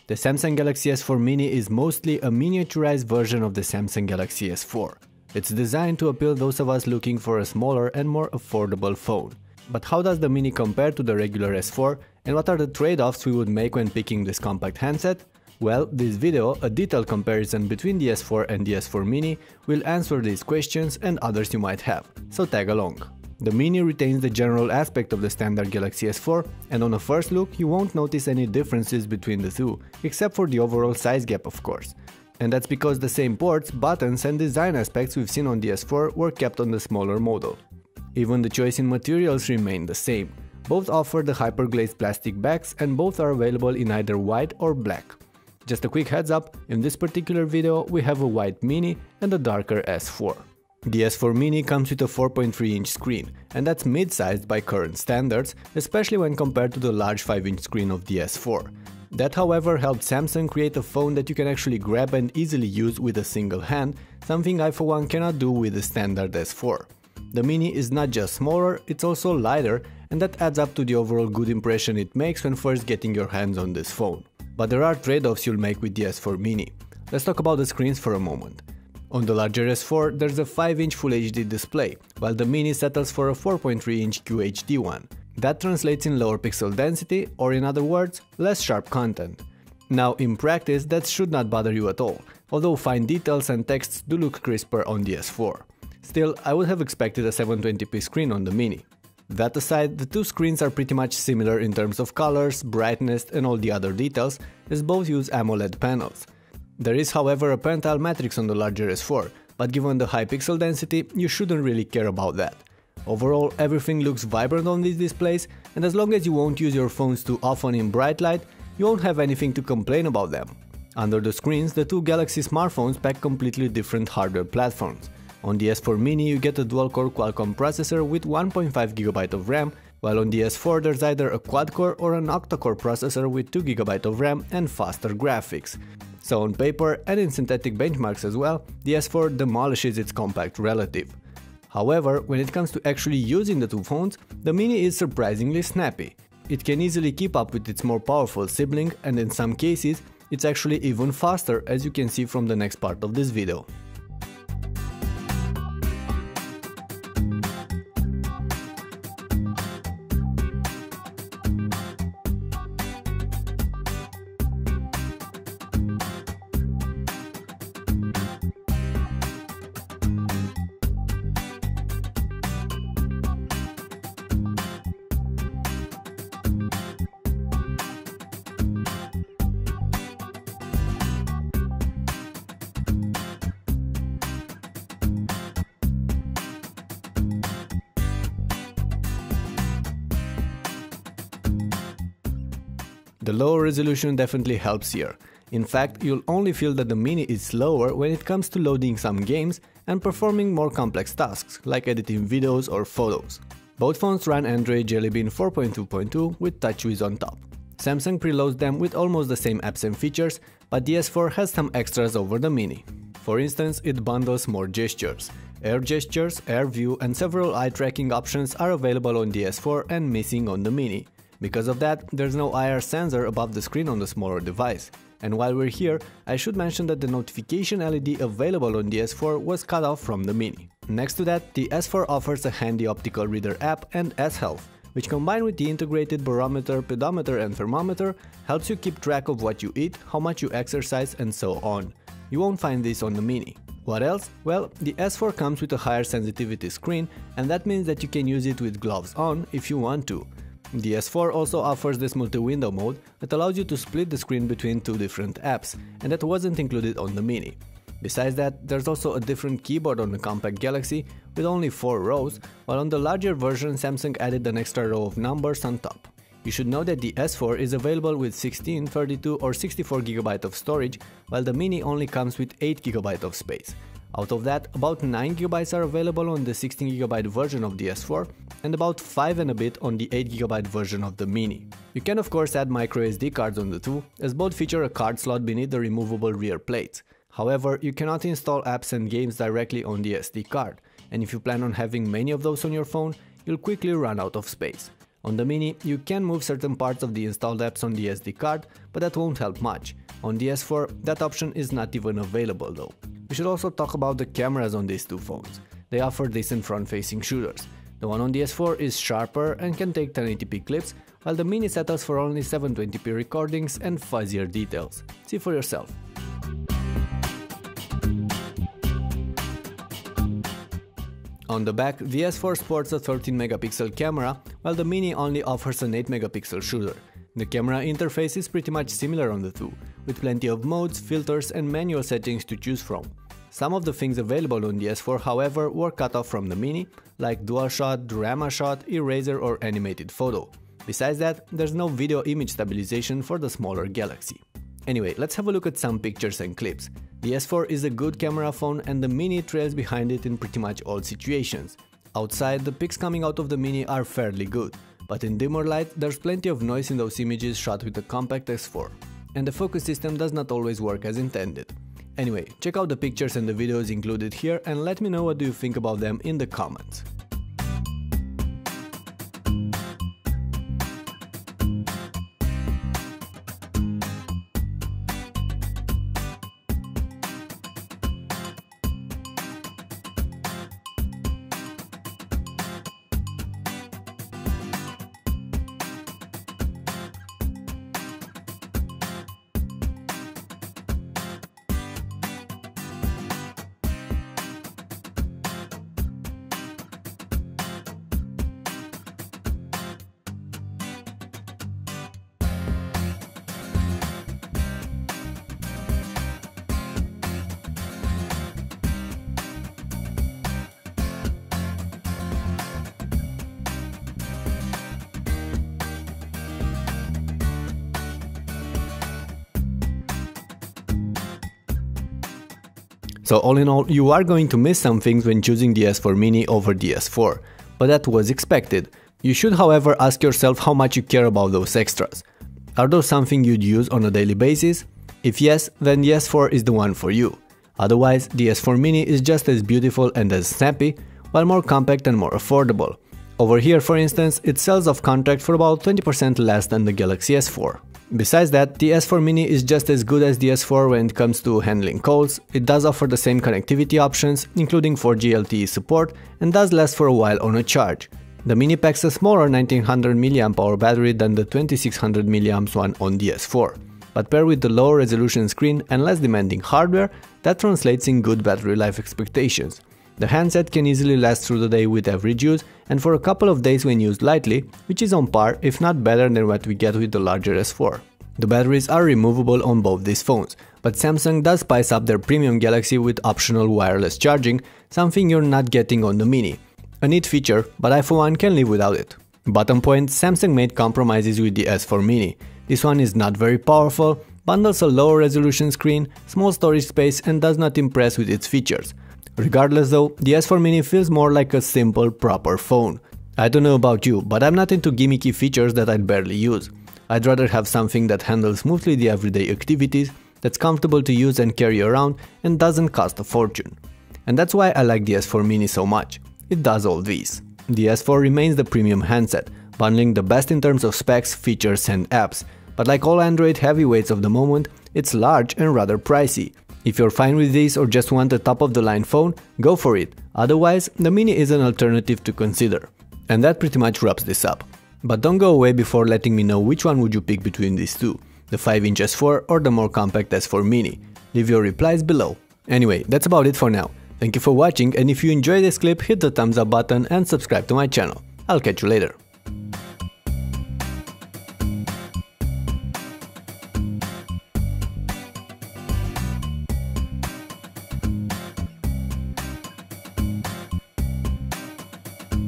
The Samsung Galaxy S4 Mini is mostly a miniaturized version of the Samsung Galaxy S4. It's designed to appeal those of us looking for a smaller and more affordable phone. But how does the Mini compare to the regular S4, and what are the trade-offs we would make when picking this compact handset? Well, this video, a detailed comparison between the S4 and the S4 Mini, will answer these questions and others you might have, so tag along. The Mini retains the general aspect of the standard Galaxy S4, and on a first look you won't notice any differences between the two, except for the overall size gap of course. And that's because the same ports, buttons and design aspects we've seen on the S4 were kept on the smaller model. Even the choice in materials remained the same. Both offer the hyperglazed plastic backs and both are available in either white or black. Just a quick heads up, in this particular video we have a white Mini and a darker S4. The S4 Mini comes with a 4.3-inch screen, and that's mid-sized by current standards, especially when compared to the large 5-inch screen of the S4. That however helped Samsung create a phone that you can actually grab and easily use with a single hand, something I for one cannot do with the standard S4. The Mini is not just smaller, it's also lighter, and that adds up to the overall good impression it makes when first getting your hands on this phone. But there are trade-offs you'll make with the S4 Mini. Let's talk about the screens for a moment. On the larger S4 there's a 5-inch Full HD display, while the Mini settles for a 4.3-inch QHD one. That translates in lower pixel density, or in other words, less sharp content. Now in practice that should not bother you at all, although fine details and texts do look crisper on the S4. Still, I would have expected a 720p screen on the Mini. That aside, the two screens are pretty much similar in terms of colors, brightness and all the other details, as both use AMOLED panels. There is however a pentile matrix on the larger S4, but given the high pixel density, you shouldn't really care about that. Overall, everything looks vibrant on these displays, and as long as you won't use your phones too often in bright light, you won't have anything to complain about them. Under the screens, the two Galaxy smartphones pack completely different hardware platforms. On the S4 Mini you get a dual-core Qualcomm processor with 1.5GB of RAM, while on the S4 there's either a quad-core or an octa-core processor with 2GB of RAM and faster graphics. So on paper and in synthetic benchmarks as well, the S4 demolishes its compact relative. However, when it comes to actually using the two phones, the Mini is surprisingly snappy. It can easily keep up with its more powerful sibling, and in some cases it's actually even faster, as you can see from the next part of this video. The lower resolution definitely helps here. In fact, you'll only feel that the Mini is slower when it comes to loading some games and performing more complex tasks, like editing videos or photos. Both phones run Android Jelly Bean 4.2.2 with TouchWiz on top. Samsung preloads them with almost the same apps and features, but the S4 has some extras over the Mini. For instance, it bundles more gestures. Air gestures, Air View and several eye tracking options are available on the S4 and missing on the Mini. Because of that, there's no IR sensor above the screen on the smaller device. And while we're here, I should mention that the notification LED available on the S4 was cut off from the Mini. Next to that, the S4 offers a handy optical reader app and S-Health, which combined with the integrated barometer, pedometer and thermometer helps you keep track of what you eat, how much you exercise and so on. You won't find this on the Mini. What else? Well, the S4 comes with a higher sensitivity screen, and that means that you can use it with gloves on if you want to. The S4 also offers this multi-window mode that allows you to split the screen between two different apps, and that wasn't included on the Mini. Besides that, there's also a different keyboard on the compact Galaxy with only 4 rows, while on the larger version Samsung added an extra row of numbers on top. You should know that the S4 is available with 16, 32 or 64GB of storage, while the Mini only comes with 8GB of space. Out of that, about 9GB are available on the 16GB version of the S4 and about 5 and a bit on the 8GB version of the Mini. You can of course add microSD cards on the two, as both feature a card slot beneath the removable rear plates. However, you cannot install apps and games directly on the SD card, and if you plan on having many of those on your phone, you'll quickly run out of space. On the Mini, you can move certain parts of the installed apps on the SD card, but that won't help much. On the S4, that option is not even available though. We should also talk about the cameras on these two phones. They offer decent front-facing shooters. The one on the S4 is sharper and can take 1080p clips, while the Mini settles for only 720p recordings and fuzzier details. See for yourself. On the back, the S4 sports a 13-megapixel camera, while the Mini only offers an 8-megapixel shooter. The camera interface is pretty much similar on the two, with plenty of modes, filters and manual settings to choose from. Some of the things available on the S4, however, were cut off from the Mini, like dual shot, drama shot, eraser or animated photo. Besides that, there's no video image stabilization for the smaller Galaxy. Anyway, let's have a look at some pictures and clips. The S4 is a good camera phone and the Mini trails behind it in pretty much all situations. Outside, the pics coming out of the Mini are fairly good, but in dimmer light there's plenty of noise in those images shot with the compact S4. And the focus system does not always work as intended. Anyway, check out the pictures and the videos included here and let me know what do you think about them in the comments. So all in all, you are going to miss some things when choosing the S4 Mini over the S4, but that was expected. You should however ask yourself how much you care about those extras. Are those something you'd use on a daily basis? If yes, then the S4 is the one for you. Otherwise, the S4 Mini is just as beautiful and as snappy, while more compact and more affordable. Over here, for instance, it sells off contract for about 20% less than the Galaxy S4. Besides that, the S4 Mini is just as good as the S4 when it comes to handling calls. It does offer the same connectivity options, including 4G LTE support, and does last for a while on a charge. The Mini packs a smaller 1900 mAh battery than the 2600 mAh one on the S4. But paired with the lower resolution screen and less demanding hardware, that translates in good battery life expectations. The handset can easily last through the day with average use and for a couple of days when used lightly, which is on par if not better than what we get with the larger S4. The batteries are removable on both these phones, but Samsung does spice up their premium Galaxy with optional wireless charging, something you're not getting on the Mini. A neat feature, but I for one can live without it. Bottom point, Samsung made compromises with the S4 Mini. This one is not very powerful, bundles a lower resolution screen, small storage space and does not impress with its features. Regardless though, the S4 Mini feels more like a simple, proper phone. I don't know about you, but I'm not into gimmicky features that I'd barely use. I'd rather have something that handles smoothly the everyday activities, that's comfortable to use and carry around, and doesn't cost a fortune. And that's why I like the S4 Mini so much. It does all these. The S4 remains the premium handset, bundling the best in terms of specs, features and apps, but like all Android heavyweights of the moment, it's large and rather pricey. If you're fine with this or just want a top-of-the-line phone, go for it. Otherwise, the Mini is an alternative to consider. And that pretty much wraps this up. But don't go away before letting me know which one would you pick between these two, the 5-inch S4 or the more compact S4 Mini. Leave your replies below. Anyway, that's about it for now. Thank you for watching, and if you enjoyed this clip, hit the thumbs up button and subscribe to my channel. I'll catch you later.